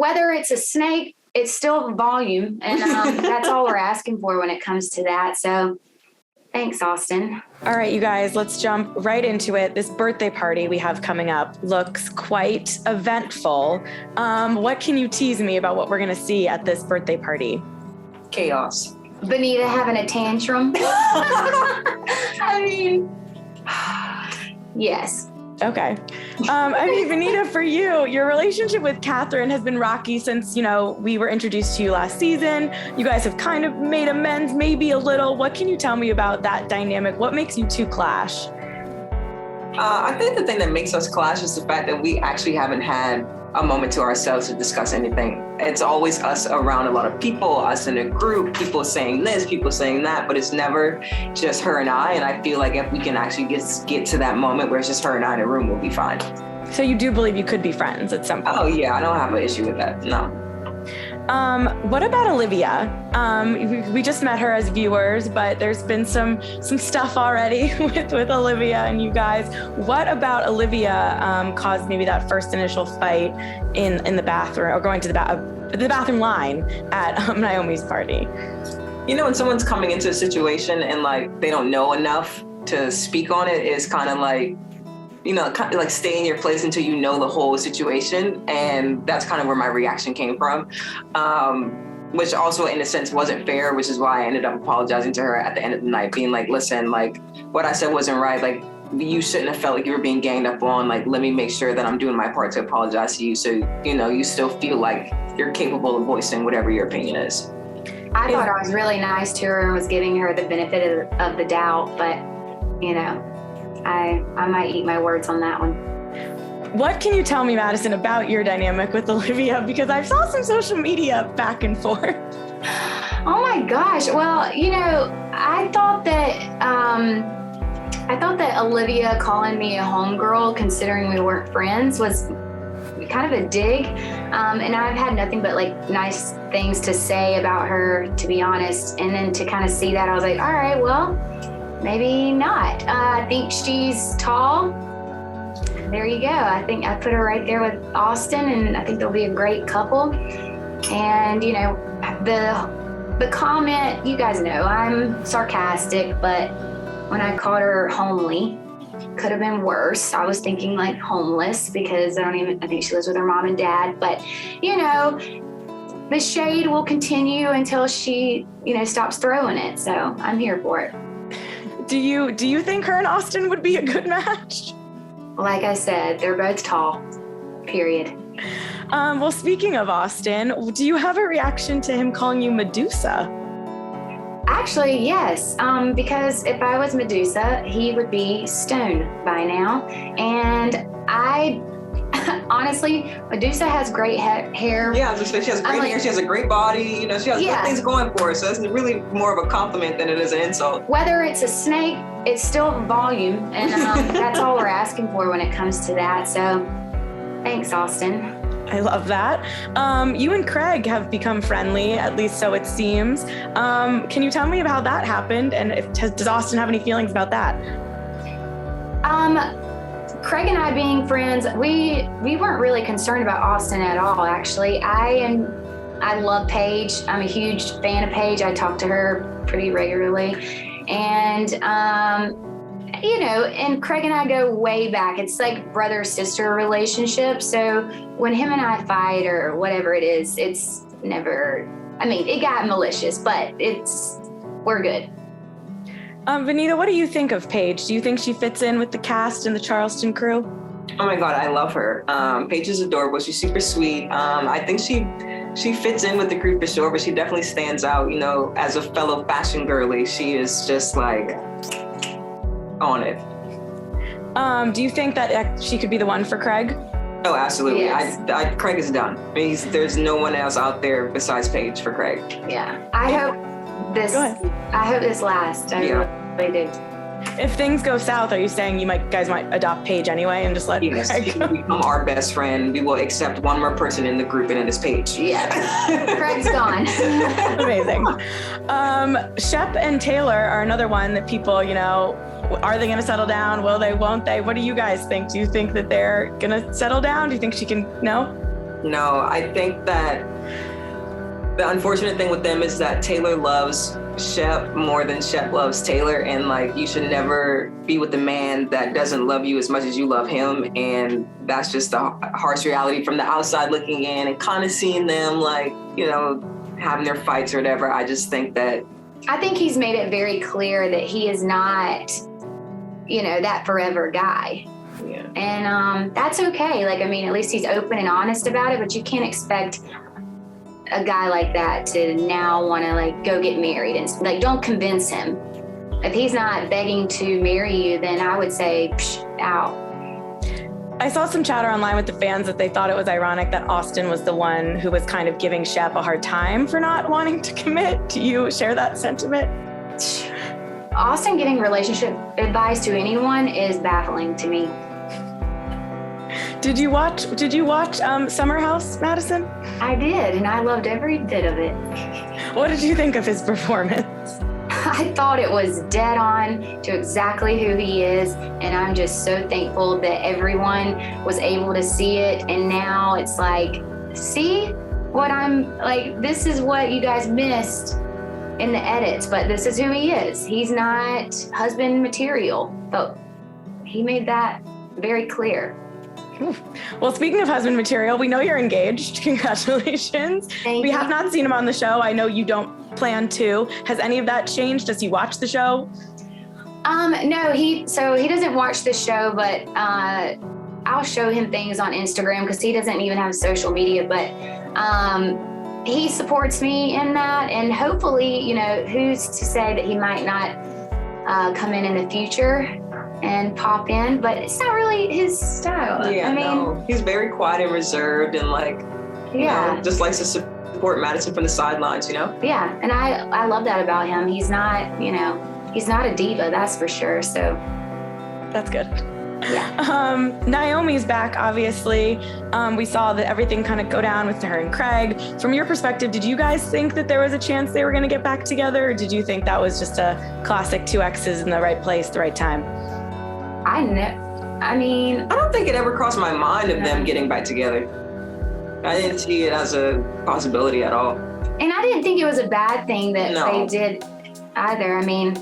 whether it's a snake, it's still volume. And that's all we're asking for when it comes to that. So thanks, Austen. All right, you guys, let's jump right into it. This birthday party we have coming up looks quite eventful. What can you tease me about what we're going to see at this birthday party? Chaos. Venita having a tantrum. I mean, yes. Okay. Venita, for you, your relationship with Catherine has been rocky since, we were introduced to you last season. You guys have kind of made amends, maybe a little. What can you tell me about that dynamic? What makes you two clash? I think the thing that makes us clash is the fact that we actually haven't had a moment to ourselves to discuss anything. It's always us around a lot of people, us in a group, people saying this, people saying that, but it's never just her and I. And I feel like if we can actually get to that moment where it's just her and I in a room, we'll be fine. So you do believe you could be friends at some point? Oh yeah, I don't have an issue with that, no. What about Olivia? We just met her as viewers, but there's been some stuff already with Olivia and you guys. What about Olivia caused maybe that first initial fight in the bathroom, or going to the bathroom line at Naomi's party? When someone's coming into a situation and like they don't know enough to speak on it, is kind of like, kind of like stay in your place until you know the whole situation. And that's kind of where my reaction came from, which also in a sense wasn't fair, which is why I ended up apologizing to her at the end of the night, being like, listen, like what I said wasn't right. Like you shouldn't have felt like you were being ganged up on. Like, let me make sure that I'm doing my part to apologize to you. So, you still feel like you're capable of voicing whatever your opinion is. I thought I was really nice to her and was giving her the benefit of the doubt, but I might eat my words on that one. What can you tell me, Madison, about your dynamic with Olivia? Because I saw some social media back and forth. Oh my gosh. Well, I thought that Olivia calling me a homegirl, considering we weren't friends, was kind of a dig. And I've had nothing but like nice things to say about her, to be honest. And then to kind of see that, I was like, all right, well, maybe not. I think she's tall. There you go. I think I put her right there with Austen, and I think they'll be a great couple. And, the comment, you guys know, I'm sarcastic, but when I called her homely, could have been worse. I was thinking like homeless, because I think she lives with her mom and dad. But, the shade will continue until she, stops throwing it. So I'm here for it. Do you think her and Austen would be a good match? Like I said, they're both tall, period. Well, speaking of Austen, do you have a reaction to him calling you Medusa? Actually, yes, because if I was Medusa, he would be stoned by now. And honestly, Medusa has great hair. Yeah, I was just saying, she has great hair. She has a great body. She has good things going for her. So it's really more of a compliment than it is an insult. Whether it's a snake, it's still volume. And that's all we're asking for when it comes to that. So thanks, Austen. I love that. You and Craig have become friendly, at least so it seems. Can you tell me about how that happened? And does Austen have any feelings about that? Craig and I being friends, we weren't really concerned about Austen at all, actually. I love Paige. I'm a huge fan of Paige. I talk to her pretty regularly. And, and Craig and I go way back. It's like brother-sister relationship. So when him and I fight or whatever it is, it's never, it got malicious, but we're good. Venita, what do you think of Paige? Do you think she fits in with the cast and the Charleston crew? Oh my God, I love her. Paige is adorable. She's super sweet. I think she fits in with the group for sure, but she definitely stands out, as a fellow fashion girly. She is just like on it. Do you think that she could be the one for Craig? Oh, absolutely. Yes. Craig is done. There's no one else out there besides Paige for Craig. Yeah. I hope this lasts. I really do. If things go south, are you saying guys might adopt Paige anyway and just let Craig go? She will become our best friend. We will accept one more person in the group, and it is Paige. Yeah. Craig's gone. Amazing. Shep and Taylor are another one that people, are they going to settle down? Will they, won't they? What do you guys think? Do you think that they're going to settle down? Do you think she can, no? No, I think that the unfortunate thing with them is that Taylor loves Shep more than Shep loves Taylor, and like you should never be with a man that doesn't love you as much as you love him, and that's just the harsh reality from the outside looking in and kind of seeing them like, you know, having their fights or whatever. I just think that he's made it very clear that he is not, you know, that forever guy. Yeah. And that's okay. Like, I mean, at least he's open and honest about it, but you can't expect a guy like that to now want to like go get married, and like, don't convince him. If he's not begging to marry you, then I would say out. I saw some chatter online with the fans that they thought it was ironic that Austen was the one who was kind of giving Shep a hard time for not wanting to commit. Do you share that sentiment? Austen getting relationship advice to anyone is baffling to me. Did you watch Summer House, Madison? I did, and I loved every bit of it. What did you think of his performance? I thought it was dead on to exactly who he is, and I'm just so thankful that everyone was able to see it. And now it's like, see what I'm like, this is what you guys missed in the edits, but this is who he is. He's not husband material, but he made that very clear. Well, speaking of husband material, we know you're engaged. Congratulations. Thank we you. have not seen him on the show. I know you don't plan to. Has any of that changed? Does he watch the show? No, he doesn't watch the show, but I'll show him things on Instagram because he doesn't even have social media, but he supports me in that, and hopefully, you know, who's to say that he might not come in the future and pop in, but it's not really his style. Yeah, I mean, no, he's very quiet and reserved, and like, you know, just likes to support Madison from the sidelines, you know? Yeah, and I love that about him. He's not, you know, he's not a diva, that's for sure, so. That's good. Yeah. Naomi's back, obviously. We saw that everything kind of go down with her and Craig. From your perspective, did you guys think that there was a chance they were going to get back together, or did you think that was just a classic two exes in the right place, the right time? I don't think it ever crossed my mind of them getting back together. I didn't see it as a possibility at all. And I didn't think it was a bad thing that they did either. I mean,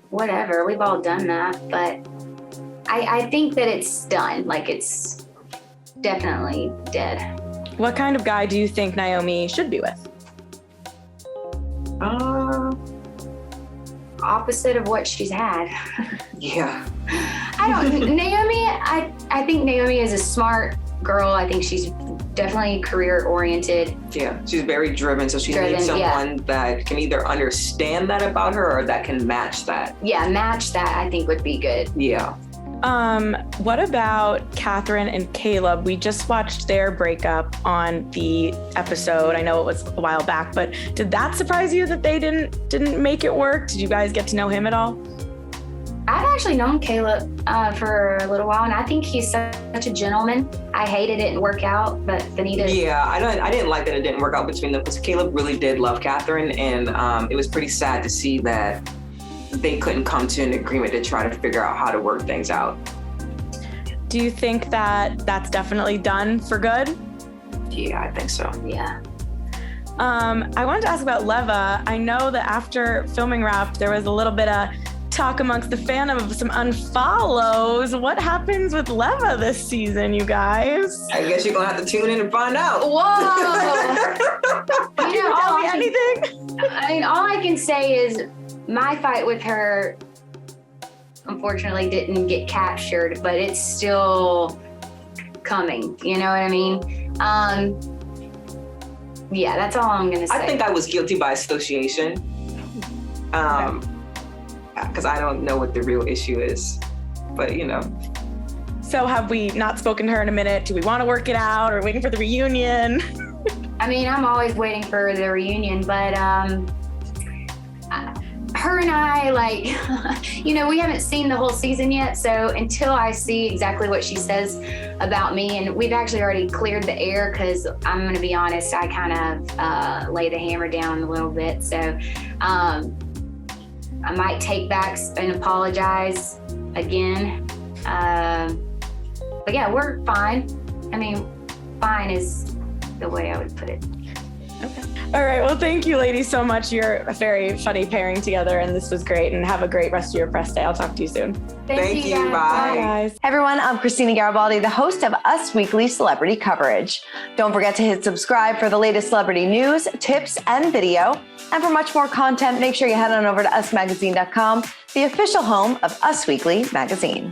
whatever, we've all done that, but I think that it's done. Like, it's definitely dead. What kind of guy do you think Naomi should be with? Opposite of what she's had. Yeah. Naomi, I think Naomi is a smart girl. I think she's definitely career oriented. Yeah, she's very driven, so she needs someone that can either understand that about her or that can match that. Yeah, match that I think would be good. Yeah. What about Catherine and Caleb? We just watched their breakup on the episode. I know it was a while back, but did that surprise you that they didn't make it work? Did you guys get to know him at all? I've actually known Caleb for a little while, and I think he's such a gentleman. I hated it didn't work out, but Venita. Yeah, I didn't like that it didn't work out between them, because Caleb really did love Catherine, and it was pretty sad to see that they couldn't come to an agreement to try to figure out how to work things out. Do you think that that's definitely done for good? Yeah, I think so. Yeah. I wanted to ask about Leva. I know that after filming wrapped, there was a little bit of talk amongst the fandom of some unfollows. What happens with Leva this season, you guys? I guess you're gonna have to tune in and find out. Whoa! Can you tell me anything? I mean, all I can say is my fight with her unfortunately didn't get captured, but it's still coming. You know what I mean? Yeah, that's all I'm gonna say. I think I was guilty by association. Because I don't know what the real issue is, but you know. So have we not spoken to her in a minute? Do we want to work it out, or waiting for the reunion? I mean, I'm always waiting for the reunion, but her and I, like, you know, we haven't seen the whole season yet, so until I see exactly what she says about me, and we've actually already cleared the air, because I'm going to be honest, I kind of lay the hammer down a little bit, so I might take back and apologize again. But yeah, we're fine. I mean, fine is the way I would put it. Okay. All right. Well, thank you, ladies, so much. You're a very funny pairing together, and this was great. And have a great rest of your press day. I'll talk to you soon. Thank you. Guys. Bye. Guys. Hey everyone, I'm Christina Garibaldi, the host of Us Weekly Celebrity Coverage. Don't forget to hit subscribe for the latest celebrity news, tips, and video. And for much more content, make sure you head on over to usmagazine.com, the official home of Us Weekly magazine.